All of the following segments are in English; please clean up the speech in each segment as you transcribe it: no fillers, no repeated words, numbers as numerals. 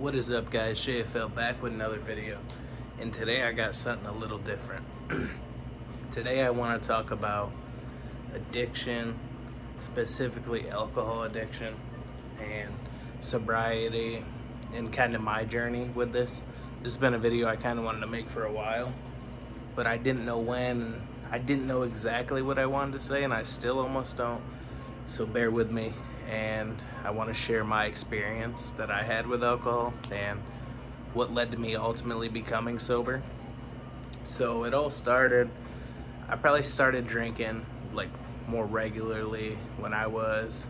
What is up, guys? JFL back with another video, and today I got something a little different. Today I want to talk about addiction, specifically alcohol addiction and sobriety, and kind of my journey with this. This has been a video I kind of wanted to make for a while, but I didn't know when. I didn't know exactly what I wanted to say, and I still almost don't, so bear with me. And I want to share my experience that I had with alcohol and what led to me ultimately becoming sober. So it all started, I probably started drinking like more regularly when I was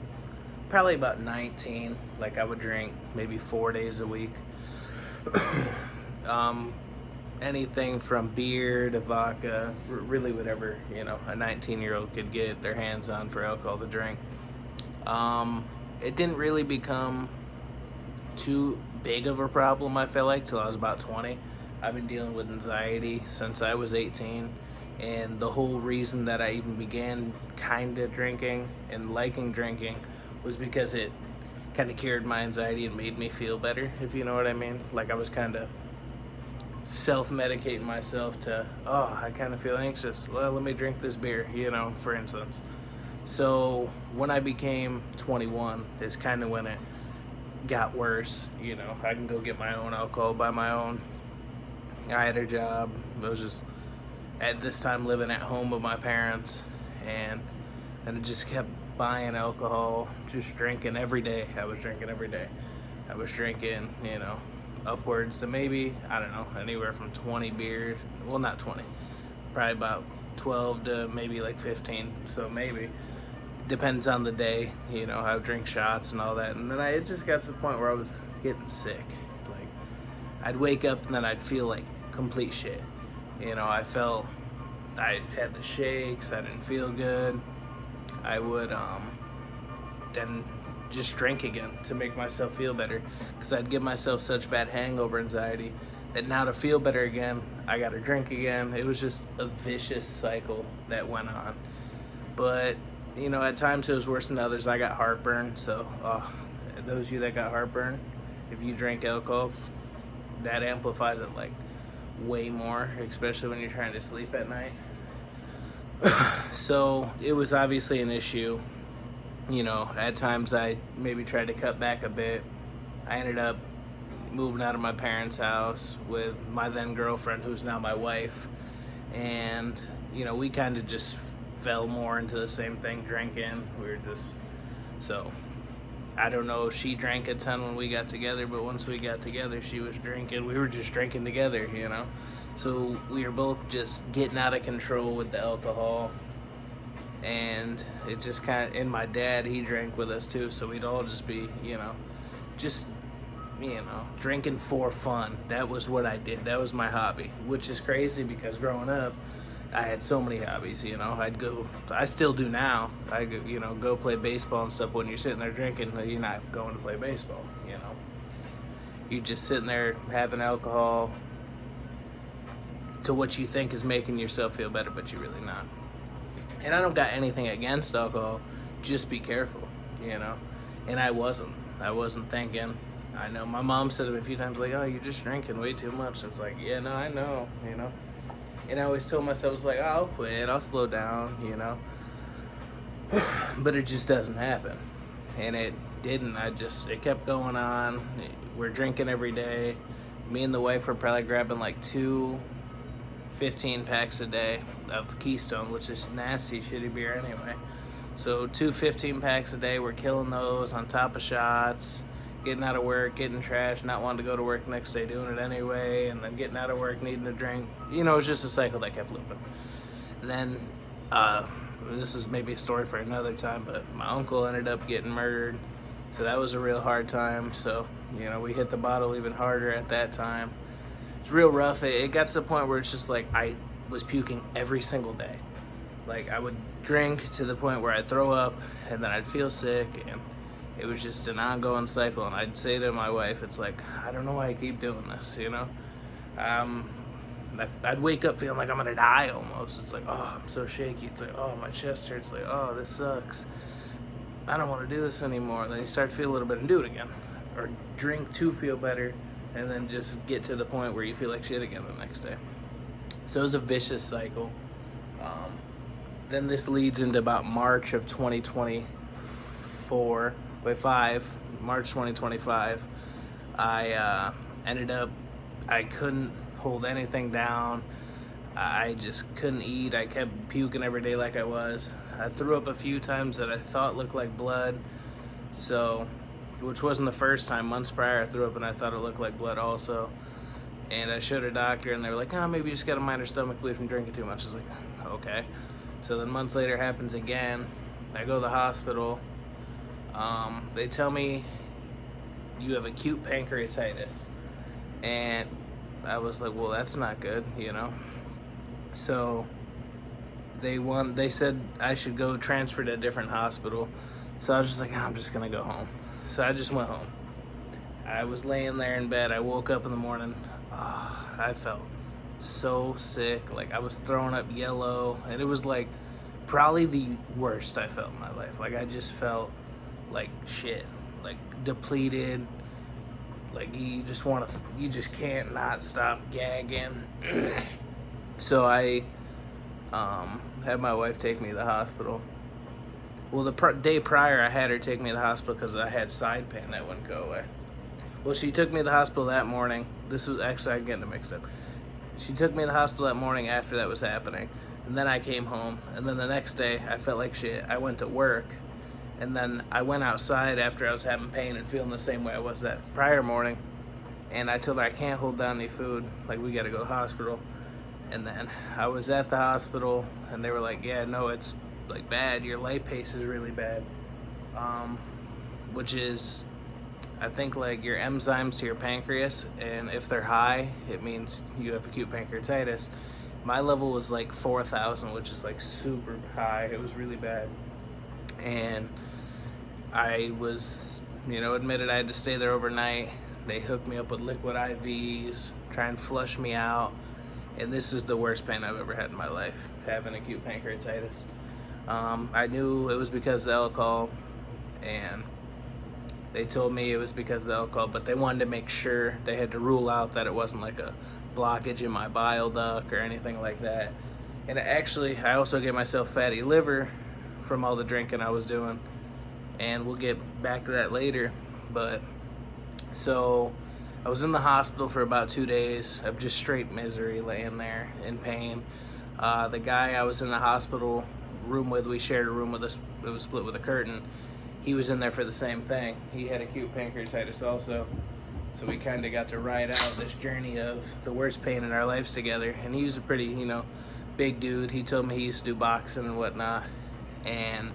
probably about 19. Like I would drink maybe 4 days a week. Anything from beer to vodka, really whatever, a 19-year-old could get their hands on for alcohol to drink. It didn't really become too big of a problem, I feel like, till I was about 20. I've been dealing with anxiety since I was 18, and the whole reason that I even began kind of drinking and liking drinking was because it kind of cured my anxiety and made me feel better, if you know what I mean. Like I was kind of self-medicating myself to, I kind of feel anxious, well, let me drink this beer, for instance. So when I became 21 is kind of when it got worse. I can go get my own alcohol by my own. I had a job. I was just at this time living at home with my parents, and I just kept buying alcohol, just drinking every day. I was drinking every day. I was drinking, upwards to maybe, I don't know, anywhere from 20 beers. Well, not 20, probably about 12 to maybe like 15. So maybe. Depends on the day, I would drink shots and all that. And then it just got to the point where I was getting sick. Like, I'd wake up and then I'd feel like complete shit. I had the shakes, I didn't feel good. I would then just drink again to make myself feel better, because I'd give myself such bad hangover anxiety that now to feel better again, I gotta drink again. It was just a vicious cycle that went on. But at times it was worse than others. I got heartburn, so those of you that got heartburn, if you drink alcohol, that amplifies it like way more, especially when you're trying to sleep at night. So it was obviously an issue. At times I maybe tried to cut back a bit. I ended up moving out of my parents' house with my then girlfriend, who's now my wife, and we kind of just fell more into the same thing, drinking. So I don't know if she drank a ton when we got together, but once we got together, she was drinking. We were just drinking together, So we were both just getting out of control with the alcohol. And it just and my dad, he drank with us too, so we'd all just be, drinking for fun. That was what I did. That was my hobby, which is crazy because growing up, I had so many hobbies. I still do now. I go play baseball and stuff. When you're sitting there drinking, you're not going to play baseball. You're just sitting there having alcohol to what you think is making yourself feel better, but you're really not. And I don't got anything against alcohol, just be careful, And I wasn't thinking. I know my mom said it a few times, like, oh, you're just drinking way too much. It's like, yeah, no, I know, And I always told myself, it's like, oh, I'll quit, I'll slow down, But it just doesn't happen. And it didn't. It kept going on. We're drinking every day. Me and the wife were probably grabbing like 2 15 packs a day of Keystone, which is nasty, shitty beer anyway. So 2 15 packs a day, we're killing those on top of shots, getting out of work, getting trashed, not wanting to go to work next day, doing it anyway, and then getting out of work, needing to drink. It was just a cycle that kept looping. And then, this is maybe a story for another time, but my uncle ended up getting murdered. So that was a real hard time. So, we hit the bottle even harder at that time. It's real rough. It got to the point where it's just like I was puking every single day. Like I would drink to the point where I'd throw up and then I'd feel sick, and it was just an ongoing cycle. And I'd say to my wife, it's like, I don't know why I keep doing this, I'd wake up feeling like I'm gonna die almost. It's like, oh, I'm so shaky. It's like, oh, my chest hurts. Like, oh, this sucks. I don't want to do this anymore. Then you start to feel a little bit and do it again. or drink to feel better, and then just get to the point where you feel like shit again the next day. So it was a vicious cycle. Then this leads into about March of 2024, March 2025. I ended up, I couldn't hold anything down. I just couldn't eat. I kept puking every day like I was. I threw up a few times that I thought looked like blood. So, which wasn't the first time. Months prior I threw up and I thought it looked like blood also. And I showed a doctor and they were like, oh, maybe you just got a minor stomach bleed from drinking too much. I was like, okay. So then months later it happens again. I go to the hospital. They tell me you have acute pancreatitis. And I was like, well, that's not good, you know. So they said I should go transfer to a different hospital. So I was just like, I'm just gonna go home. So I just went home. I was laying there in bed. I woke up in the morning. I felt so sick. Like I was throwing up yellow, and it was like probably the worst I felt in my life. Like I just felt like shit, like depleted. Like you just can't not stop gagging. So I had my wife take me to the hospital. Well, the day prior, I had her take me to the hospital because I had side pain that wouldn't go away. Well, she took me to the hospital that morning. This was actually, I'm getting it mixed up. She took me to the hospital that morning after that was happening. And then I came home. And then the next day, I felt like shit. I went to work. And then I went outside after I was having pain and feeling the same way I was that prior morning. And I told her I can't hold down any food. Like, we got to go to the hospital. And then I was at the hospital, and they were like, yeah, no, it's like bad. Your lipase is really bad. Which is, I think, like your enzymes to your pancreas. And if they're high, it means you have acute pancreatitis. My level was like 4,000, which is like super high. It was really bad. And I was, admitted I had to stay there overnight. They hooked me up with liquid IVs, try and flush me out. And this is the worst pain I've ever had in my life, having acute pancreatitis. I knew it was because of the alcohol, and they told me it was because of the alcohol, but they wanted to make sure. They had to rule out that it wasn't like a blockage in my bile duct or anything like that. And actually, I also gave myself fatty liver from all the drinking I was doing, and we'll get back to that later. But so I was in the hospital for about 2 days of just straight misery, laying there in pain. The guy I was in the hospital room with, we shared a room with us, it was split with a curtain. He was in there for the same thing. He had acute pancreatitis also. So we kind of got to ride out this journey of the worst pain in our lives together. And he was a pretty, big dude. He told me he used to do boxing and whatnot. And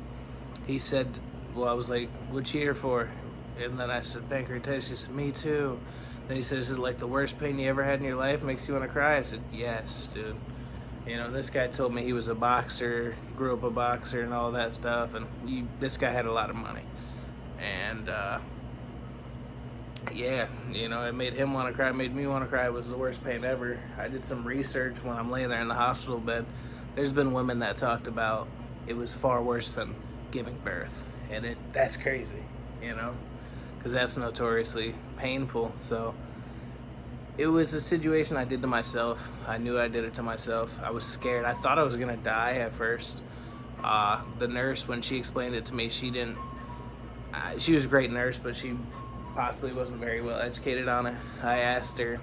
he said, well, I was like, what you here for? And then I said, pancreatitis. He said, me too. Then he said, is it like the worst pain you ever had in your life? Makes you want to cry? I said, yes, dude. This guy told me he was a boxer, grew up a boxer and all that stuff. And this guy had a lot of money. And, yeah, it made him want to cry, it made me want to cry. It was the worst pain ever. I did some research when I'm laying there in the hospital bed. There's been women that talked about it was far worse than giving birth. And that's crazy, because that's notoriously painful. So it was a situation I did to myself. I knew I did it to myself. I was scared. I thought I was going to die at first. The nurse, when she explained it to me, she was a great nurse, but she possibly wasn't very well educated on it. I asked her,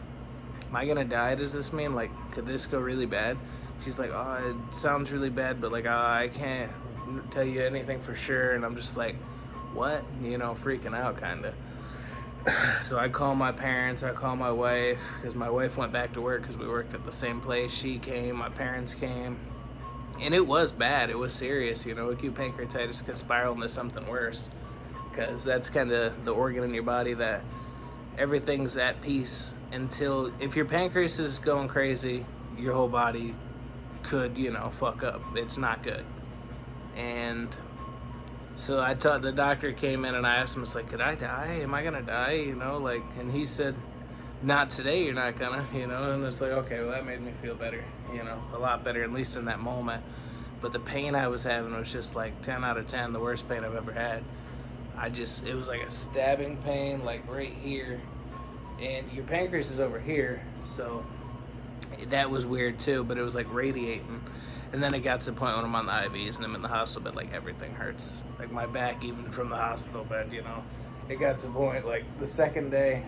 am I gonna die? Does this mean, like, could this go really bad? She's like, oh, it sounds really bad, but like, I can't tell you anything for sure. And I'm just like, what? Freaking out kind of. So I call my parents, I call my wife, because my wife went back to work because we worked at the same place. She came, my parents came, and it was bad. It was serious. Acute pancreatitis could spiral into something worse, because that's kind of the organ in your body that everything's at peace until, if your pancreas is going crazy, your whole body could, fuck up. It's not good. And so the doctor came in and I asked him, it's like, could I die? Am I gonna die? And he said, not today, you're not gonna, and it's like, okay, well, that made me feel better, a lot better, at least in that moment. But the pain I was having was just like 10 out of 10, the worst pain I've ever had. it was like a stabbing pain, like right here, and your pancreas is over here, so that was weird too, but it was like radiating. And then it got to the point when I'm on the IVs and I'm in the hospital bed, like everything hurts. Like my back, even from the hospital bed, you know. It got to the point, like the second day,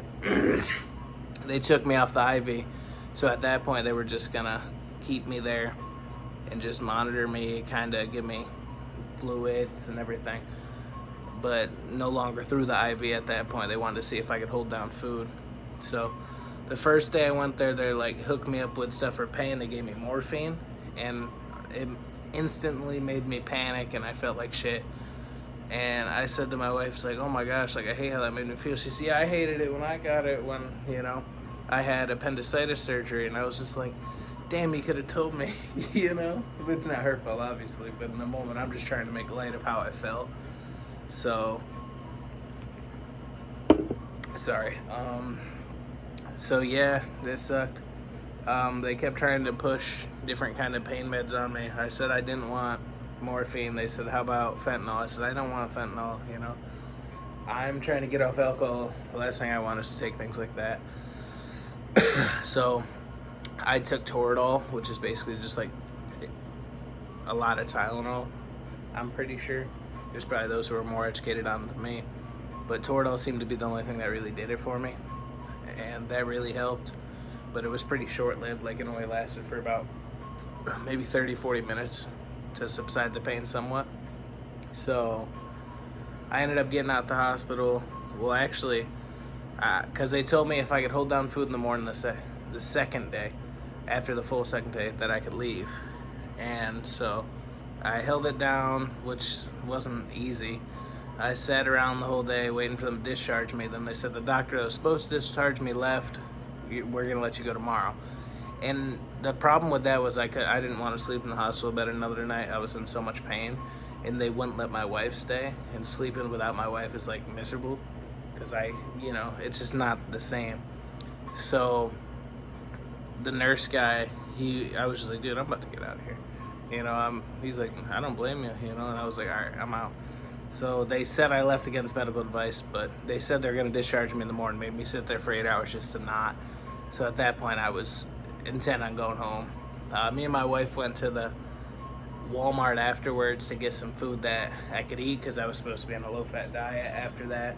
they took me off the IV. So at that point, they were just gonna keep me there and just monitor me, kind of give me fluids and everything. But no longer through the IV at that point. They wanted to see if I could hold down food. So the first day I went there, they like hooked me up with stuff for pain. They gave me morphine, and it instantly made me panic, and I felt like shit. And I said to my wife, it's like, oh my gosh, like I hate how that made me feel. She said, yeah, I hated it when I got it, when, you know, I had appendicitis surgery. And I was just like, damn, you could have told me, you know. It's not her fault, obviously, but in the moment, I'm just trying to make light of how I felt. So, sorry. So yeah, this sucked. They kept trying to push different kind of pain meds on me. I said I didn't want morphine. They said, how about fentanyl? I said, I don't want fentanyl, you know. I'm trying to get off alcohol. The last thing I want is to take things like that. So I took Toradol, which is basically just like a lot of Tylenol, I'm pretty sure. There's probably those who are more educated on than me. But Toradol seemed to be the only thing that really did it for me. And that really helped. But it was pretty short-lived. Like it only lasted for about maybe 30, 40 minutes to subside the pain somewhat. So I ended up getting out the hospital. Well, actually, because they told me if I could hold down food in the morning the second day, after the full second day, that I could leave. And so I held it down, which wasn't easy. I sat around the whole day waiting for them to discharge me. Then they said the doctor that was supposed to discharge me left. We're gonna let you go tomorrow. And the problem with that was I didn't want to sleep in the hospital bed another night. I was in so much pain, and they wouldn't let my wife stay. And sleeping without my wife is like miserable, because it's just not the same. So the nurse guy, I was just like, dude, I'm about to get out of here. You know, he's like, I don't blame you, you know. And I was like, all right, I'm out. So they said I left against medical advice, but they said they're going to discharge me in the morning, made me sit there for 8 hours just to not. So at that point, I was intent on going home. Me and my wife went to the Walmart afterwards to get some food that I could eat, because I was supposed to be on a low-fat diet after that.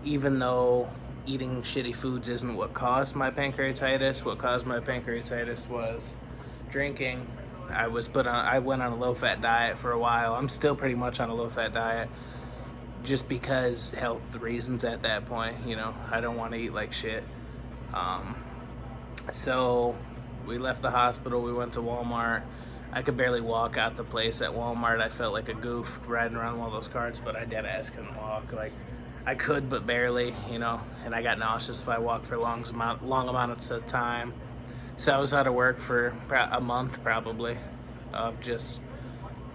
Even though eating shitty foods isn't what caused my pancreatitis, what caused my pancreatitis was drinking. I went on a low-fat diet for a while. I'm still pretty much on a low-fat diet, just because health reasons at that point. You know, I don't want to eat like shit. So we left the hospital, we went to Walmart. I could barely walk out the place at Walmart. I felt like a goof riding around one of those carts, but I deadass couldn't walk. Like, I could, but barely, you know, and I got nauseous if I walked for long amounts of time. So I was out of work for a month probably, of just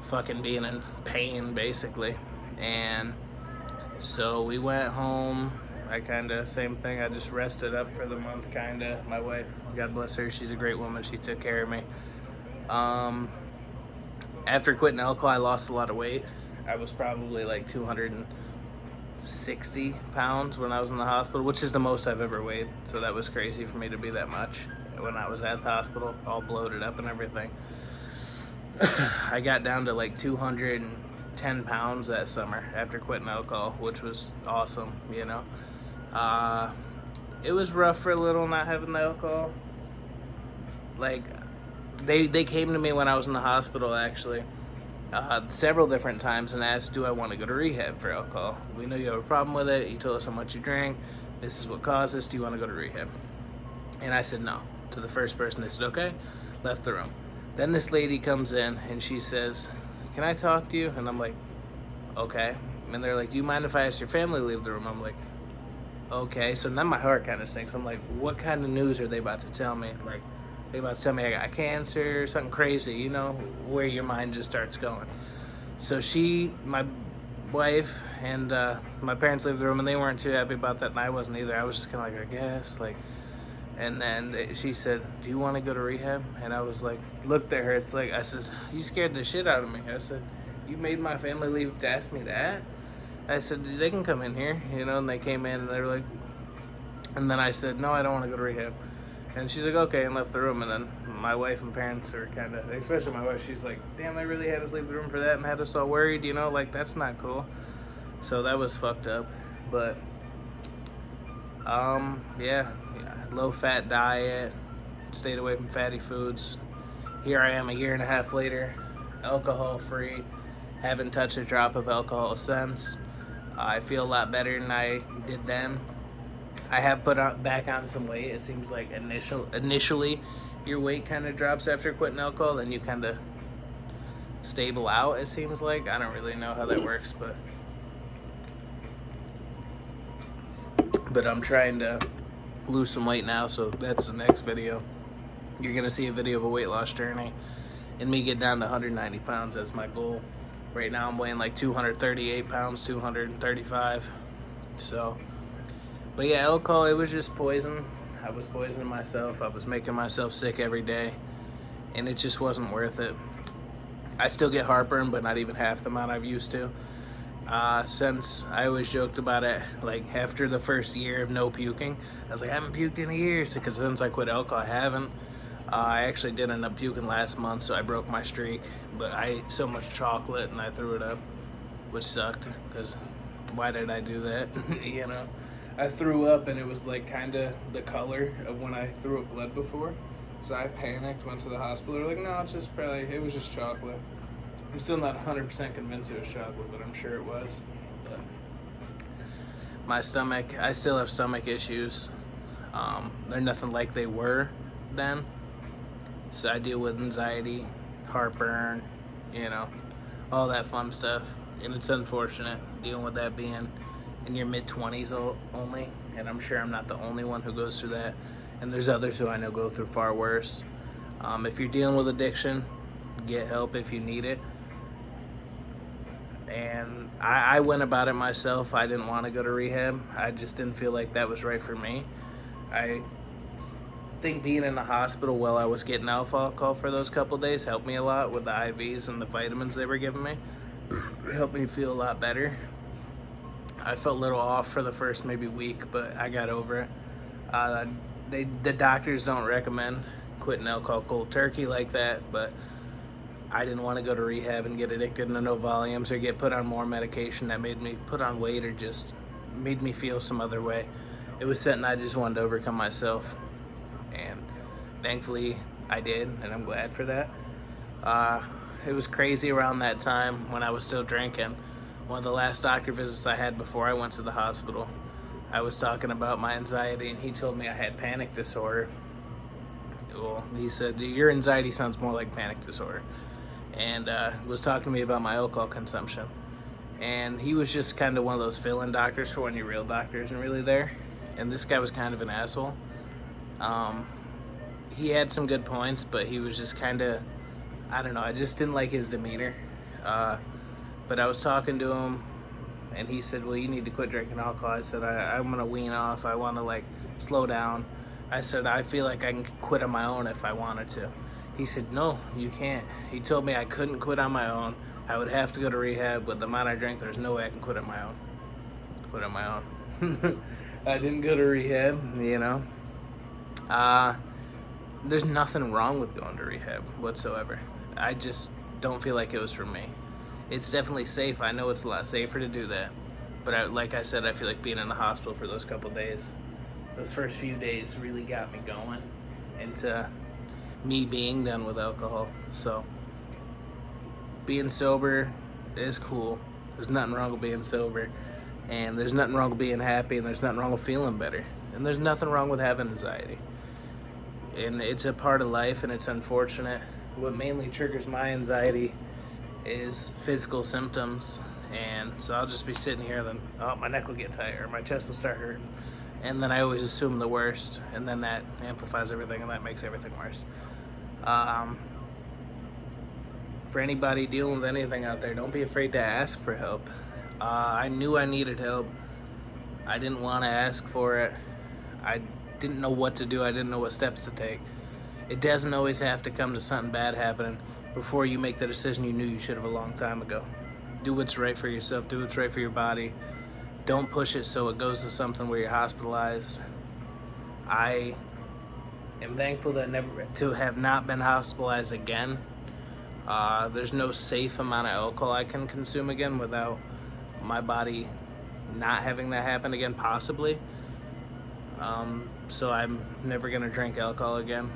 fucking being in pain basically. And so we went home. Same thing, I just rested up for the month, kinda. My wife, God bless her, she's a great woman, she took care of me. After quitting alcohol, I lost a lot of weight. I was probably like 260 pounds when I was in the hospital, which is the most I've ever weighed. So that was crazy for me to be that much when I was at the hospital, all bloated up and everything. I got down to like 210 pounds that summer after quitting alcohol, which was awesome, you know. It was rough for a little not having the alcohol. Like, they came to me when I was in the hospital, actually, several different times and asked, do I want to go to rehab for alcohol? We know you have a problem with it. You told us how much you drank. This is what caused this. Do you want to go to rehab? And I said no to the first person. They said, okay, left the room. Then this lady comes in and she says, can I talk to you? And I'm like, okay. And they're like, do you mind if I ask your family to leave the room? I'm like, okay. So then my heart kind of sinks. I'm like, what kind of news are they about to tell me? Like, they about to tell me I got cancer or something crazy, you know, where your mind just starts going. So my wife and my parents leave the room, and they weren't too happy about that, and I wasn't either. I was just kind of like, I guess, like. And then she said, do you want to go to rehab? And I was like, looked at her. It's like, I said, you scared the shit out of me. I said, you made my family leave to ask me that? I said, they can come in here, you know, and they came in and they were like, and then I said, no, I don't want to go to rehab. And she's like, okay, and left the room. And then my wife and parents are kind of, especially my wife, she's like, damn, they really had us leave the room for that and had us all worried, you know, like, that's not cool. So that was fucked up. But, yeah, low-fat diet, stayed away from fatty foods. Here I am a year and a half later, alcohol-free, haven't touched a drop of alcohol since. I feel a lot better than I did then. I have put back on some weight. It seems like initially your weight kind of drops after quitting alcohol, then you kind of stable out, it seems like. I don't really know how that works, but I'm trying to lose some weight now, so that's the next video. You're going to see a video of a weight loss journey and me get down to 190 pounds. That's my goal. Right now I'm weighing like 238 pounds, 235. So, but yeah, alcohol, it was just poison. I was poisoning myself. I was making myself sick every day, and it just wasn't worth it. I still get heartburn, but not even half the amount I've used to. Since I always joked about it, like after the first year of no puking, I was like, I haven't puked in a year, because since I quit alcohol, I haven't. I actually did end up puking last month, so I broke my streak, but I ate so much chocolate and I threw it up, which sucked, because why did I do that? You know, I threw up and it was like kind of the color of when I threw up blood before, so I panicked, went to the hospital. They're like, no, it's just probably, it was just chocolate. I'm still not 100% convinced it was chocolate, but I'm sure it was. But my stomach, I still have stomach issues. They're nothing like they were then. So I deal with anxiety, heartburn, you know, all that fun stuff. And it's unfortunate dealing with that being in your mid-20s only. And I'm sure I'm not the only one who goes through that. And there's others who I know go through far worse. If you're dealing with addiction, get help if you need it. And I went about it myself. I didn't want to go to rehab. I just didn't feel like that was right for me. I think being in the hospital while I was getting alcohol for those couple days helped me a lot with the IVs and the vitamins they were giving me. It helped me feel a lot better. I felt a little off for the first maybe week, but I got over it. The doctors don't recommend quitting alcohol cold turkey like that, but I didn't want to go to rehab and get addicted to no volumes or get put on more medication that made me put on weight or just made me feel some other way. It was something I just wanted to overcome myself. And thankfully I did, and I'm glad for that. It was crazy around that time when I was still drinking. One of the last doctor visits I had before I went to the hospital, I was talking about my anxiety, and he told me I had panic disorder. Well, he said, your anxiety sounds more like panic disorder, and was talking to me about my alcohol consumption. And he was just kind of one of those fill-in doctors for when your real doctor isn't really there. And this guy was kind of an asshole. He had some good points, but he was just kind of, I don't know, I just didn't like his demeanor. But I was talking to him, and he said, well, you need to quit drinking alcohol. I said, I'm going to wean off. I want to, like, slow down. I said, I feel like I can quit on my own if I wanted to. He said, no, you can't. He told me I couldn't quit on my own. I would have to go to rehab. With the amount I drank, there's no way I can quit on my own. Quit on my own. I didn't go to rehab, you know. There's nothing wrong with going to rehab whatsoever. I just don't feel like it was for me. It's definitely safe. I know it's a lot safer to do that. But like I said, I feel like being in the hospital for those couple days, those first few days really got me going into me being done with alcohol. So being sober is cool. There's nothing wrong with being sober. And there's nothing wrong with being happy, and there's nothing wrong with feeling better. And there's nothing wrong with having anxiety. And it's a part of life, and it's unfortunate. What mainly triggers my anxiety is physical symptoms. And so I'll just be sitting here, and then, oh, my neck will get tight, or my chest will start hurting. And then I always assume the worst, and then that amplifies everything, and that makes everything worse. For anybody dealing with anything out there, don't be afraid to ask for help. I knew I needed help. I didn't want to ask for it. I didn't know what to do. I didn't know what steps to take. It doesn't always have to come to something bad happening before you make the decision you knew you should have a long time ago. Do what's right for yourself. Do what's right for your body. Don't push it so it goes to something where you're hospitalized. I am thankful to have not been hospitalized again. There's no safe amount of alcohol I can consume again without my body not having that happen again, possibly. So I'm never gonna drink alcohol again.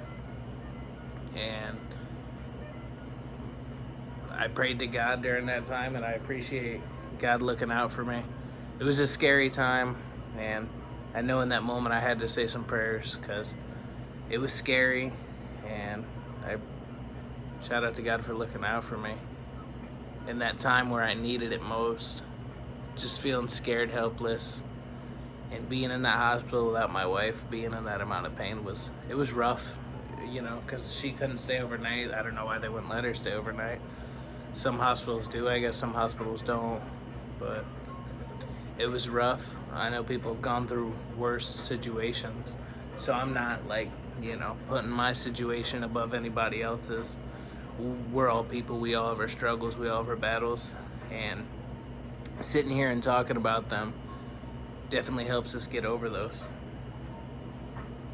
And I prayed to God during that time, and I appreciate God looking out for me. It was a scary time, and I know in that moment I had to say some prayers because it was scary, and I shout out to God for looking out for me in that time where I needed it most. Just feeling scared, helpless, and being in that hospital without my wife, being in that amount of pain was rough, because she couldn't stay overnight. I don't know why they wouldn't let her stay overnight. Some hospitals do, I guess some hospitals don't, but it was rough. I know people have gone through worse situations, so I'm not putting my situation above anybody else's. We're all people, we all have our struggles, we all have our battles, and sitting here and talking about them definitely helps us get over those.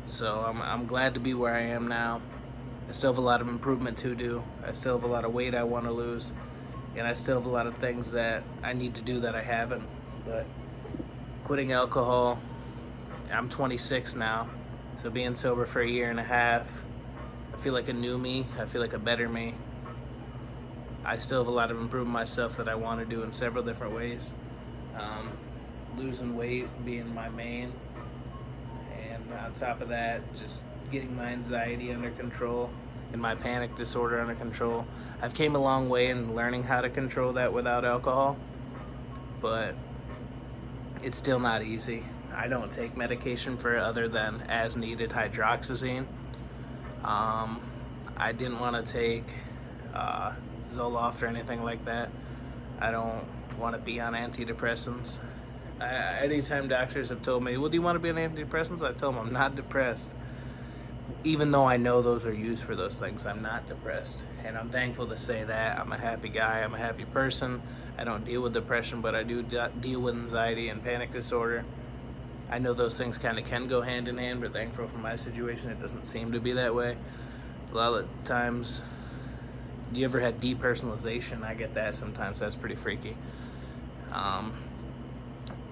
So I'm glad to be where I am now. I still have a lot of improvement to do. I still have a lot of weight I want to lose, and I still have a lot of things that I need to do that I haven't. But quitting alcohol, I'm 26 now, so being sober for a year and a half, I feel like a new me. I feel like a better me. I still have a lot of improving myself that I want to do in several different ways. Losing weight being my main, and on top of that, just getting my anxiety under control and my panic disorder under control. I've came a long way in learning how to control that without alcohol, but it's still not easy. I don't take medication for it other than as needed hydroxyzine. I didn't want to take Zoloft or anything like that. I don't want to be on antidepressants. Anytime doctors have told me, well, do you want to be on antidepressants? I tell them I'm not depressed. Even though I know those are used for those things, I'm not depressed. And I'm thankful to say that. I'm a happy guy. I'm a happy person. I don't deal with depression, but I do deal with anxiety and panic disorder. I know those things kind of can go hand in hand, but thankful for my situation, it doesn't seem to be that way. A lot of times, you ever had depersonalization? I get that sometimes. That's pretty freaky.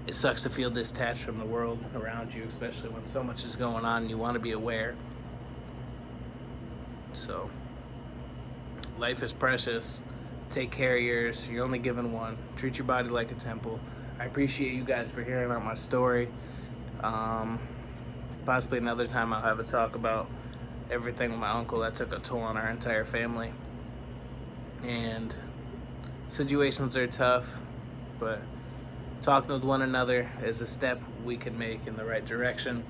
It sucks to feel detached from the world around you, especially when so much is going on and you want to be aware. So, life is precious. Take care of yours. You're only given one. Treat your body like a temple. I appreciate you guys for hearing out my story. Possibly another time I'll have a talk about everything with my uncle that took a toll on our entire family. And situations are tough, but talking with one another is a step we can make in the right direction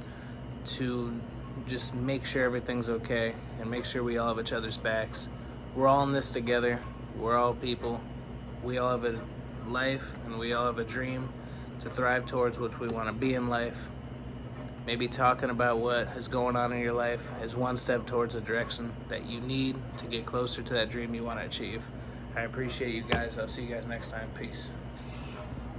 to just make sure everything's okay and make sure we all have each other's backs. We're all in this together. We're all people. We all have a life and we all have a dream to thrive towards, which we want to be in life. Maybe talking about what is going on in your life is one step towards the direction that you need to get closer to that dream you want to achieve. I appreciate you guys. I'll see you guys next time. Peace.